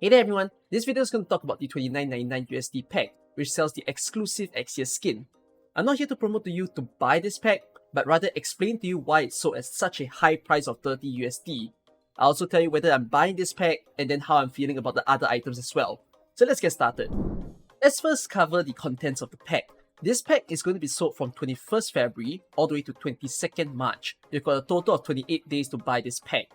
Hey there everyone, this video is going to talk about the $29.99 USD pack, which sells the exclusive Exusiai Skin. I'm not here to promote to you to buy this pack, but rather explain to you why it's sold at such a high price of 30 USD. I'll also tell you whether I'm buying this pack and then how I'm feeling about the other items as well. So let's get started. Let's first cover the contents of the pack. This pack is going to be sold from 21st February all the way to 22nd March. You've got a total of 28 days to buy this pack.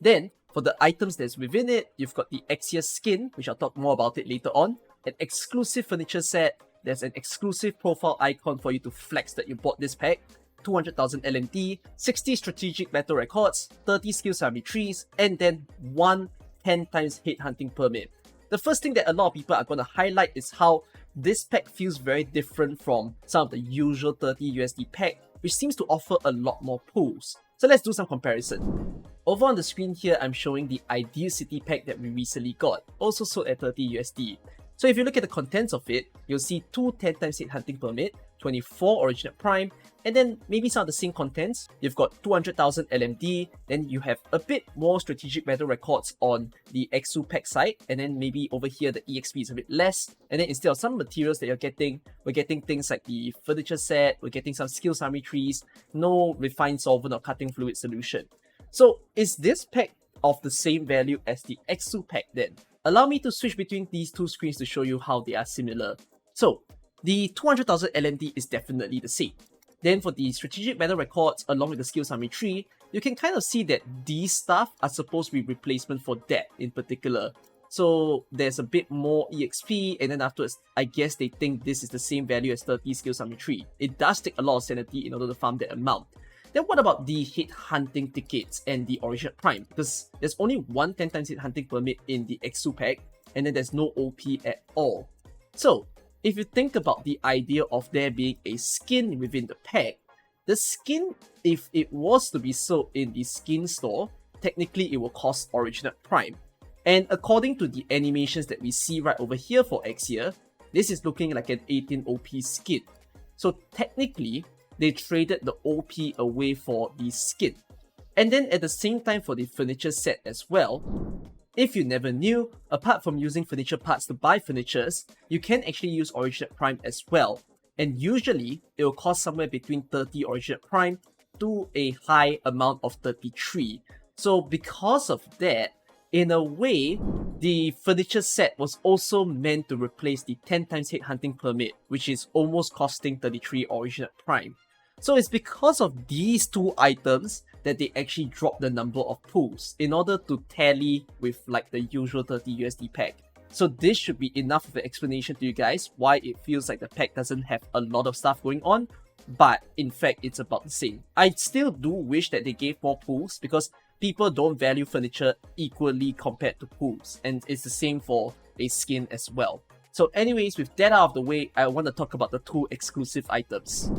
Then, for the items that's within it, you've got the Exusiai Skin, which I'll talk more about it later on, an exclusive furniture set, there's an exclusive profile icon for you to flex that you bought this pack, 200,000 LMD, 60 strategic battle records, 30 skill summary trees, and then one 10 times hate hunting permit. The first thing that a lot of people are going to highlight is how this pack feels very different from some of the usual 30 USD pack, which seems to offer a lot more pulls. So let's do some comparison. Over on the screen here, I'm showing the Ideal City pack that we recently got, also sold at 30 USD. So if you look at the contents of it, you'll see two 10 times hit hunting permit, 24 original prime, and then maybe some of the same contents. You've got 200,000 LMD, then you have a bit more strategic battle records on the Exu pack side, and then maybe over here the EXP is a bit less, and then instead of some materials that you're getting, we're getting things like the furniture set, we're getting some skill summary trees, no refined solvent or cutting fluid solution. So is this pack of the same value as the Exu pack then? Allow me to switch between these two screens to show you how they are similar. So the 200,000 LMD is definitely the same. Then for the strategic battle records along with the skill summary tree, you can kind of see that these stuff are supposed to be replacement for that in particular. So there's a bit more EXP, and then afterwards, I guess they think this is the same value as 30 skill summary tree. It does take a lot of sanity in order to farm that amount. Then what about the hit hunting tickets and the original prime? Because there's only one 10 times hit hunting permit in the Exu pack, and then there's no OP at all. So if you think about the idea of there being a skin within the pack, the skin, if it was to be sold in the skin store, technically it will cost original prime. And according to the animations that we see right over here for Exusiai, this is looking like an 18 OP skin. So technically, they traded the OP away for the skin. And then at the same time for the furniture set as well, if you never knew, apart from using furniture parts to buy furnitures, you can actually use original prime as well. And usually, it will cost somewhere between 30 original prime to a high amount of 33. So because of that, in a way, the furniture set was also meant to replace the 10 times hit hunting permit, which is almost costing 33 original prime. So it's because of these two items that they actually dropped the number of pulls in order to tally with like the usual 30 USD pack. So this should be enough of an explanation to you guys why it feels like the pack doesn't have a lot of stuff going on, but in fact it's about the same. I still do wish that they gave more pulls because people don't value furniture equally compared to pulls, and it's the same for a skin as well. So anyways, with that out of the way, I want to talk about the two exclusive items.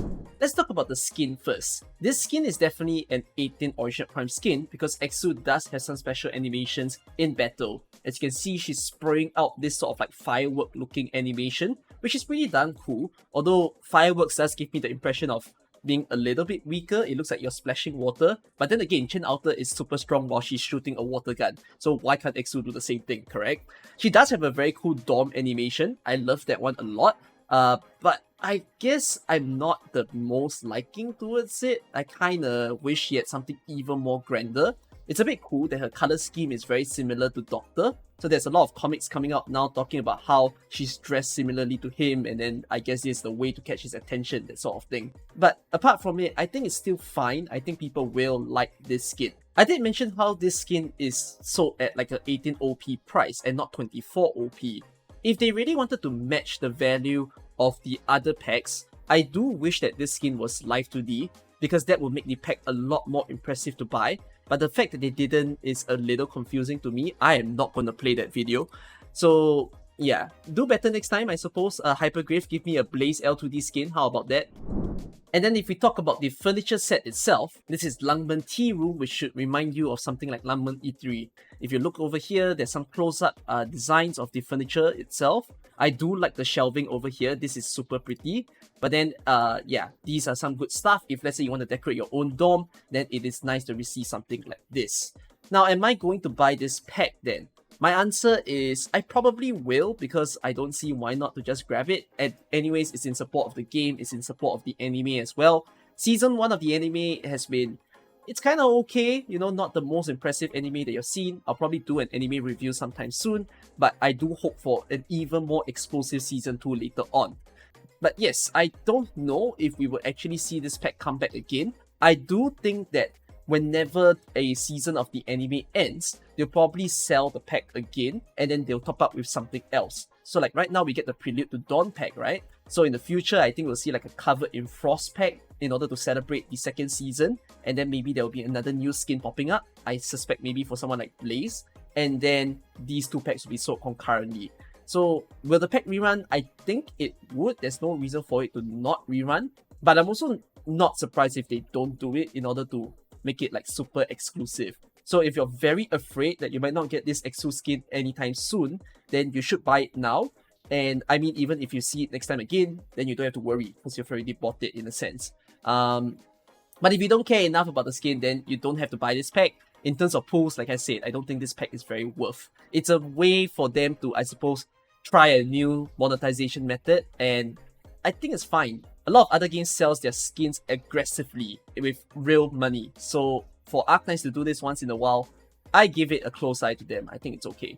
Let's talk about the skin first. This skin is definitely an 18 original prime skin because Exu does have some special animations in battle. As you can see, she's spraying out this sort of like firework looking animation, which is pretty darn cool. Although fireworks does give me the impression of being a little bit weaker. It looks like you're splashing water, but then again, Chen Outer is super strong while she's shooting a water gun, so why can't Exu do the same thing, correct? She does have a very cool Dom animation. I love that one a lot, but I guess I'm not the most liking towards it. I kinda wish she had something even more grander. It's a bit cool that her color scheme is very similar to Doctor. So there's a lot of comics coming out now talking about how she's dressed similarly to him, and then I guess this is the way to catch his attention, that sort of thing. But apart from it, I think it's still fine. I think people will like this skin. I did mention how this skin is sold at like an 18 OP price and not 24 OP. If they really wanted to match the value of the other packs, I do wish that this skin was live 2D because that would make the pack a lot more impressive to buy. But the fact that they didn't is a little confusing to me. I am not going to play that video. So yeah, do better next time, I suppose. Hypergrave, give me a Blaze L2D skin. How about that? And then if we talk about the furniture set itself, this is Lungmen Tearoom, which should remind you of something like Lungmen E3. If you look over here, there's some close-up designs of the furniture itself. I do like the shelving over here. This is super pretty. But then, yeah, these are some good stuff. If let's say you want to decorate your own dome, then it is nice to receive something like this. Now, am I going to buy this pack then? My answer is I probably will, because I don't see why not to just grab it. And anyways, it's in support of the game, it's in support of the anime as well. Season 1 of the anime has been, it's kind of okay, you know, not the most impressive anime that you've seen. I'll probably do an anime review sometime soon, but I do hope for an even more explosive Season 2 later on. But yes, I don't know if we will actually see this pack come back again. I do think that whenever a season of the anime ends, they'll probably sell the pack again, and then they'll top up with something else. So like right now we get the Prelude to Dawn pack, right? So in the future, I think we'll see like a Covered in Frost pack in order to celebrate the second season, and then maybe there'll be another new skin popping up. I suspect maybe for someone like Blaze, and then these two packs will be sold concurrently. So will the pack rerun? I think it would. There's no reason for it to not rerun, but I'm also not surprised if they don't do it in order to make it like super exclusive. So if you're very afraid that you might not get this Exu skin anytime soon, then you should buy it now. And I mean, even if you see it next time again, then you don't have to worry because you've already bought it in a sense. But if you don't care enough about the skin, then you don't have to buy this pack. In terms of pulls, like I said, I don't think this pack is very worth. It's a way for them to, I suppose, try a new monetization method, and I think it's fine. A lot of other games sells their skins aggressively with real money. So for Arknights to do this once in a while, I give it a close eye to them. I think it's okay.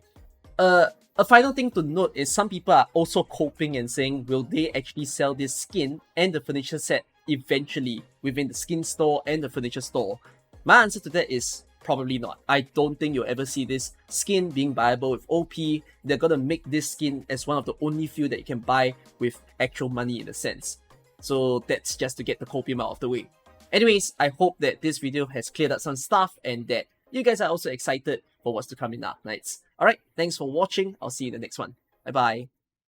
A final thing to note is some people are also coping and saying, will they actually sell this skin and the furniture set eventually within the skin store and the furniture store? My answer to that is probably not. I don't think you'll ever see this skin being viable with OP. They're gonna make this skin as one of the only few that you can buy with actual money in a sense. So that's just to get the copium out of the way. Anyways, I hope that this video has cleared up some stuff and that you guys are also excited for what's to come in Arknights. Alright, thanks for watching. I'll see you in the next one. Bye bye.